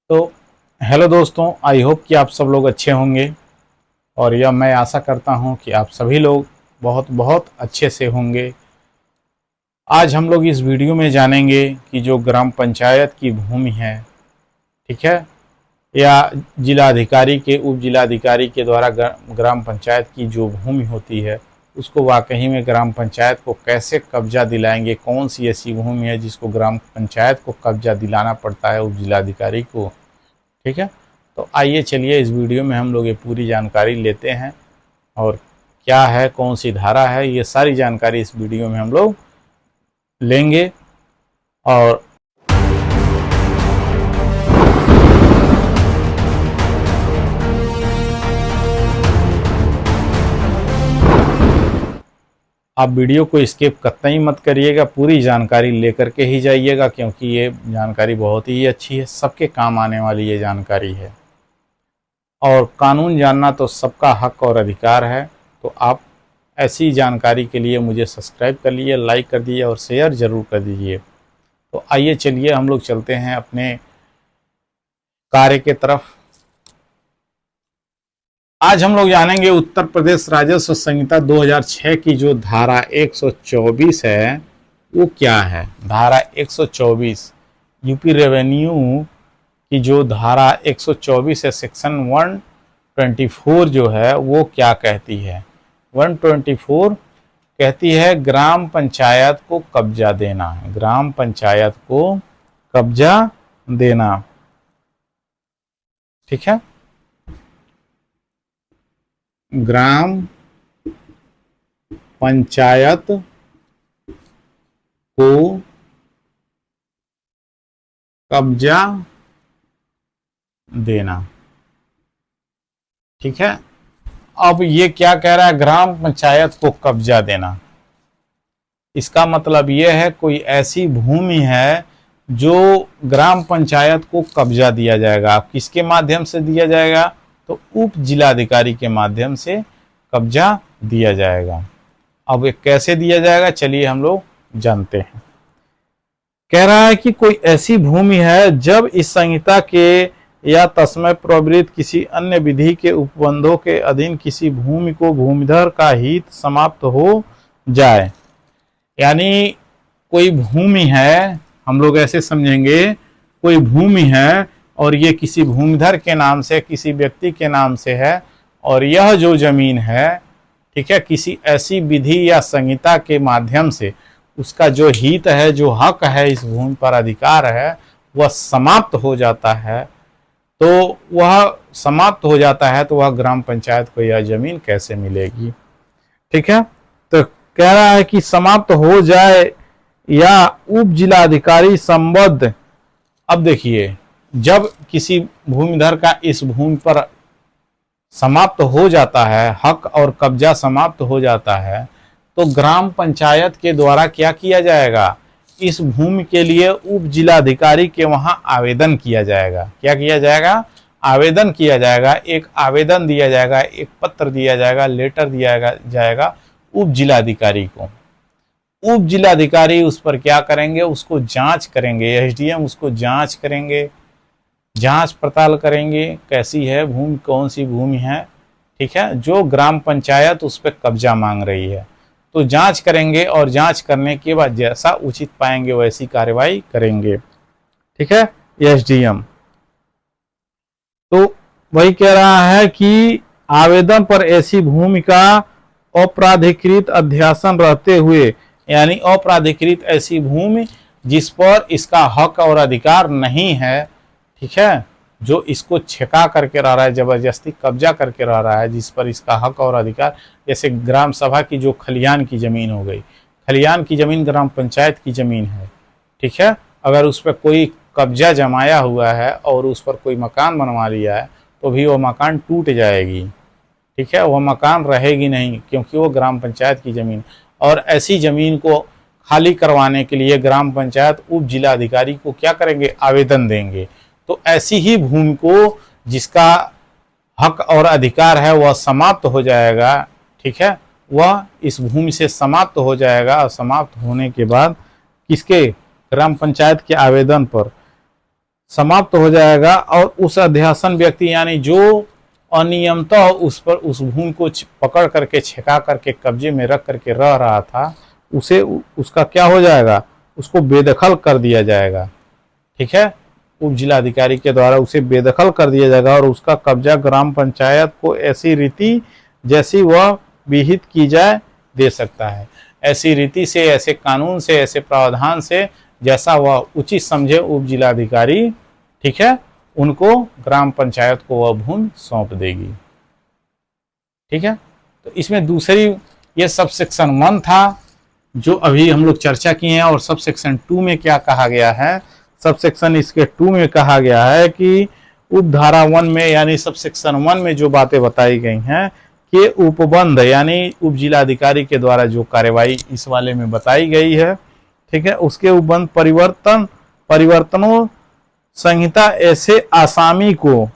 तो हेलो दोस्तों, I hope कि आप सब लोग अच्छे होंगे और यह मैं आशा करता हूं कि आप सभी लोग बहुत बहुत अच्छे से होंगे। आज हम लोग इस वीडियो में जानेंगे कि जो ग्राम पंचायत की भूमि है, ठीक है, या जिलाधिकारी के उप जिलाधिकारी के द्वारा ग्राम पंचायत की जो भूमि होती है उसको वाकई में ग्राम पंचायत को कैसे कब्जा दिलाएंगे। कौन सी ऐसी भूमि है जिसको ग्राम पंचायत को कब्जा दिलाना पड़ता है उप जिलाधिकारी को, ठीक है। तो आइए चलिए इस वीडियो में हम लोग ये पूरी जानकारी लेते हैं और क्या है, कौन सी धारा है, ये सारी जानकारी इस वीडियो में हम लोग लेंगे। और आप वीडियो को स्किप कतई मत करिएगा, पूरी जानकारी लेकर के ही जाइएगा क्योंकि ये जानकारी बहुत ही अच्छी है, सबके काम आने वाली ये जानकारी है। और कानून जानना तो सबका हक और अधिकार है। तो आप ऐसी जानकारी के लिए मुझे सब्सक्राइब कर लीजिए, लाइक कर दीजिए और शेयर ज़रूर कर दीजिए। तो आइए चलिए हम लोग चलते हैं अपने कार्य के तरफ। आज हम लोग जानेंगे उत्तर प्रदेश राजस्व संहिता 2006 की जो धारा 124 है वो क्या है। धारा 124 यूपी रेवेन्यू की जो धारा 124 है, सेक्शन 124 जो है वो क्या कहती है। 124 कहती है ग्राम पंचायत को कब्जा देना, ग्राम पंचायत को कब्जा देना, ठीक है। ग्राम पंचायत को कब्जा देना, ठीक है। अब ये क्या कह रहा है, ग्राम पंचायत को कब्जा देना। इसका मतलब ये है कोई ऐसी भूमि है जो ग्राम पंचायत को कब्जा दिया जाएगा। अब किसके माध्यम से दिया जाएगा, तो उप जिलाधिकारी के माध्यम से कब्जा दिया जाएगा। अब ये कैसे दिया जाएगा चलिए हम लोग जानते हैं। कह रहा है कि कोई ऐसी भूमि है जब इस संहिता के या तस्मै प्रवृत्त किसी अन्य विधि के उपबंधों के अधीन किसी भूमि को भूमिधर का हित समाप्त हो जाए। यानी कोई भूमि है, हम लोग ऐसे समझेंगे, कोई भूमि है और ये किसी भूमिधर के नाम से, किसी व्यक्ति के नाम से है और यह जो जमीन है, ठीक है, किसी ऐसी विधि या संहिता के माध्यम से उसका जो हित है, जो हक है, इस भूमि पर अधिकार है, वह समाप्त हो जाता है। तो वह समाप्त हो जाता है तो वह ग्राम पंचायत को यह जमीन कैसे मिलेगी, ठीक है। तो कह रहा है कि समाप्त हो जाए या उप जिलाधिकारी संबद्ध। अब देखिए, जब किसी भूमिधर का इस भूमि पर समाप्त हो जाता है, हक और कब्जा समाप्त हो जाता है, तो ग्राम पंचायत के द्वारा क्या किया जाएगा, इस भूमि के लिए उप जिलाधिकारी के वहां आवेदन किया जाएगा। क्या किया जाएगा, आवेदन किया जाएगा। एक आवेदन दिया जाएगा, एक पत्र दिया जाएगा, लेटर दिया जाएगा उप जिलाधिकारी को। उप जिलाधिकारी उस पर क्या करेंगे, उसको जांच करेंगे, एसडीएम उसको जांच करेंगे, जांच पड़ताल करेंगे कैसी है भूमि, कौन सी भूमि है, ठीक है, जो ग्राम पंचायत उस पर कब्जा मांग रही है। तो जांच करेंगे और जांच करने के बाद जैसा उचित पाएंगे वैसी कार्रवाई करेंगे, ठीक है, एसडीएम। तो वही कह रहा है कि आवेदन पर ऐसी भूमि का अपराधिकृत अध्यासन रहते हुए, यानी अपराधिकृत ऐसी भूमि जिस पर इसका हक और अधिकार नहीं है, ठीक है, जो इसको छेका करके रह रहा है, जबरदस्ती कब्जा करके रह रहा है, जिस पर इसका हक और अधिकार, जैसे ग्राम सभा की जो खलियान की जमीन हो गई, खलियान की जमीन ग्राम पंचायत की जमीन है, ठीक है, अगर उस पर कोई कब्जा जमाया हुआ है और उस पर कोई मकान बनवा लिया है तो भी वो मकान टूट जाएगी, ठीक है, वह मकान रहेगी नहीं क्योंकि वो ग्राम पंचायत की जमीन। और ऐसी जमीन को खाली करवाने के लिए ग्राम पंचायत उप जिलाधिकारी को क्या करेंगे, आवेदन देंगे। तो ऐसी ही भूमि को जिसका हक और अधिकार है वह समाप्त हो जाएगा, ठीक है, वह इस भूमि से समाप्त हो जाएगा और समाप्त होने के बाद किसके, ग्राम पंचायत के आवेदन पर समाप्त हो जाएगा और उस अध्यासन व्यक्ति यानी जो अनियमता उस पर उस भूमि को पकड़ करके छेका करके कब्जे में रख करके रह रहा था, उसे उसका क्या हो जाएगा, उसको बेदखल कर दिया जाएगा। ठीक है, उप जिलाधिकारी के द्वारा उसे बेदखल कर दिया जाएगा और उसका कब्जा ग्राम पंचायत को ऐसी रीति जैसी वह विहित की जाए दे सकता है। ऐसी रीति से, ऐसे कानून से, ऐसे प्रावधान से जैसा वह उचित समझे उप जिलाधिकारी, ठीक है, उनको ग्राम पंचायत को वह भूमि सौंप देगी। ठीक है, तो इसमें दूसरी ये सब सेक्शन 1 था जो अभी हम लोग चर्चा किए हैं। और सब सेक्शन 2 में क्या कहा गया है, सब सेक्शन इसके 2 में कहा गया है कि उपधारा 1 में यानी सब सेक्शन 1 में जो बातें बताई गई हैं कि उपबंध यानी उप जिलाधिकारी के द्वारा जो कार्यवाही इस वाले में बताई गई है, ठीक है, उसके उपबंध परिवर्तनों संहिता ऐसे आसामी को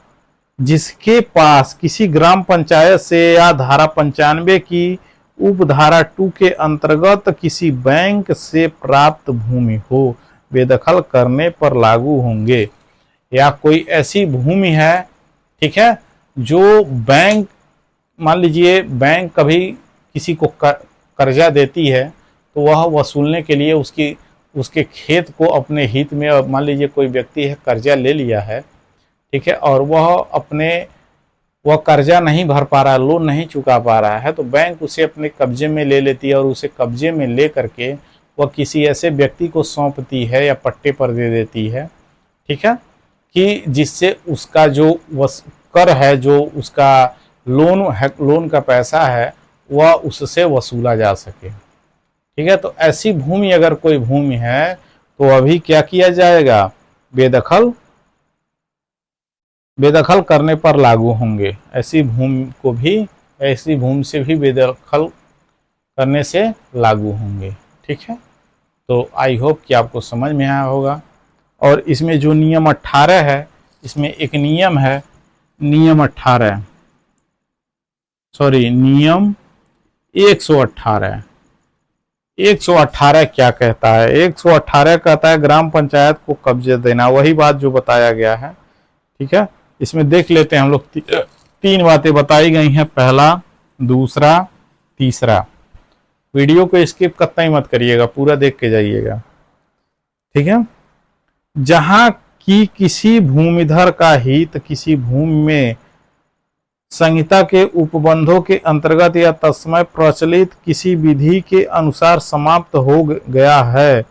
जिसके पास किसी ग्राम पंचायत से या धारा 95 की उपधारा 2 के अंतर्गत किसी बैंक से प्राप्त भूमि हो बेदखल करने पर लागू होंगे। या कोई ऐसी भूमि है, ठीक है, जो बैंक, मान लीजिए बैंक कभी किसी को कर्जा देती है तो वह वसूलने के लिए उसके खेत को अपने हित में, मान लीजिए कोई व्यक्ति है कर्जा ले लिया है, ठीक है, और वह कर्जा नहीं भर पा रहा है, लोन नहीं चुका पा रहा है, तो बैंक उसे अपने कब्जे में ले लेती है और उसे कब्जे में ले करके वह किसी ऐसे व्यक्ति को सौंपती है या पट्टे पर दे देती है, ठीक है, कि जिससे उसका जो कर है, जो उसका लोन का पैसा है, वह उससे वसूला जा सके। ठीक है, तो ऐसी भूमि अगर कोई भूमि है तो अभी क्या किया जाएगा, बेदखल करने पर लागू होंगे। ऐसी भूमि से भी बेदखल करने से लागू होंगे। ठीक है, तो आई होप कि आपको समझ में आया होगा। और इसमें जो नियम 18 है, इसमें एक नियम है, नियम 118 क्या कहता है, 118 कहता है ग्राम पंचायत को कब्जे देना, वही बात जो बताया गया है। ठीक है, इसमें देख लेते हैं हम लोग, 3 बातें बताई गई हैं, पहला, दूसरा, तीसरा। वीडियो को स्किप कतई मत करिएगा, पूरा देख के जाइएगा। ठीक है, जहां की किसी भूमिधर का हित किसी भूमि में संहिता के उपबंधों के अंतर्गत या तत्समय प्रचलित किसी विधि के अनुसार समाप्त हो गया है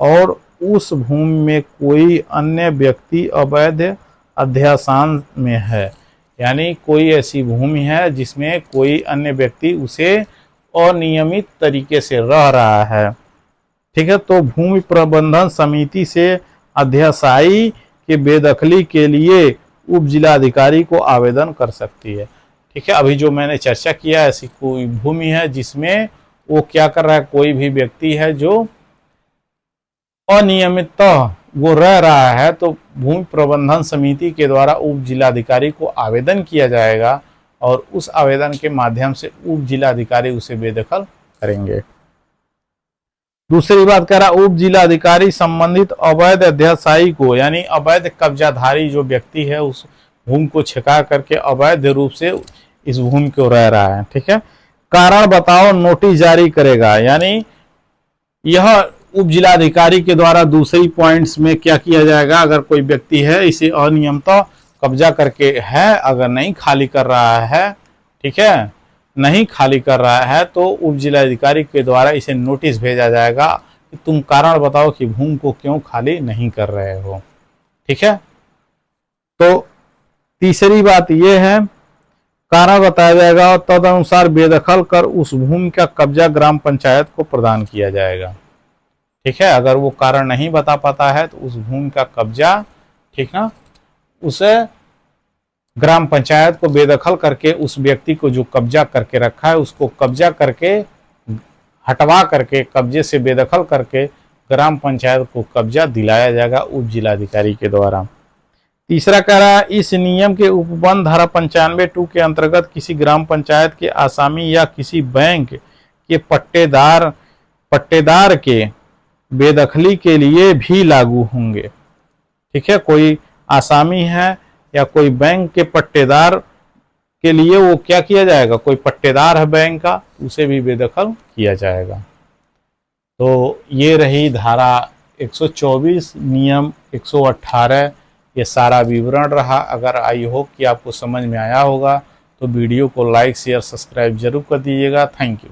और उस भूमि में कोई अन्य व्यक्ति अवैध अध्यासान में है, यानी कोई ऐसी भूमि है जिसमें कोई अन्य व्यक्ति उसे अनियमित तरीके से रह रहा है, ठीक है, तो भूमि प्रबंधन समिति से अध्यासाई के बेदखली के लिए उप जिलाधिकारी को आवेदन कर सकती है। ठीक है, अभी जो मैंने चर्चा किया, ऐसी कोई भूमि है जिसमें वो क्या कर रहा है, कोई भी व्यक्ति है जो अनियमित वो रह रहा है, तो भूमि प्रबंधन समिति के द्वारा उप जिलाधिकारी को आवेदन किया जाएगा और उस आवेदन के माध्यम से उप जिलाधिकारी उसे बेदखल करेंगे। दूसरी बात कह रहा, उप जिलाधिकारी संबंधित अवैध अध्यासाई को, यानी अवैध कब्जाधारी जो व्यक्ति है उस भूमि को छिका करके अवैध रूप से इस भूमि को रह रहा है, ठीक है, कारण बताओ नोटिस जारी करेगा। यानी यह उप जिलाधिकारी के द्वारा दूसरी पॉइंट्स में क्या किया जाएगा, अगर कोई व्यक्ति है इसे अनियमित कब्जा करके है, अगर नहीं खाली कर रहा है, ठीक है, नहीं खाली कर रहा है, तो उप जिलाधिकारी के द्वारा इसे नोटिस भेजा जाएगा कि तुम कारण बताओ कि भूमि को क्यों खाली नहीं कर रहे हो। ठीक है, तो तीसरी बात यह है, कारण बताया जाएगा और तदनुसार बेदखल कर उस भूमि का कब्जा ग्राम पंचायत को प्रदान किया जाएगा। ठीक है, अगर वो कारण नहीं बता पाता है तो उस भूमि का कब्जा, ठीक ना, उसे ग्राम पंचायत को बेदखल करके उस व्यक्ति को जो कब्जा करके रखा है उसको कब्जा करके हटवा करके, कब्जे से बेदखल करके ग्राम पंचायत को कब्जा दिलाया जाएगा उप जिलाधिकारी के द्वारा। तीसरा कह रहा है, इस नियम के उपबंध धारा 95(2) के अंतर्गत किसी ग्राम पंचायत के आसामी या किसी बैंक के पट्टेदार के बेदखली के लिए भी लागू होंगे। ठीक है, कोई आसामी है या कोई बैंक के पट्टेदार के लिए वो क्या किया जाएगा, कोई पट्टेदार है बैंक का, उसे भी बेदखल किया जाएगा। तो ये रही धारा 124, नियम 118, ये सारा विवरण रहा। अगर आई होप कि आपको समझ में आया होगा तो वीडियो को लाइक शेयर सब्सक्राइब जरूर कर दीजिएगा। Thank you.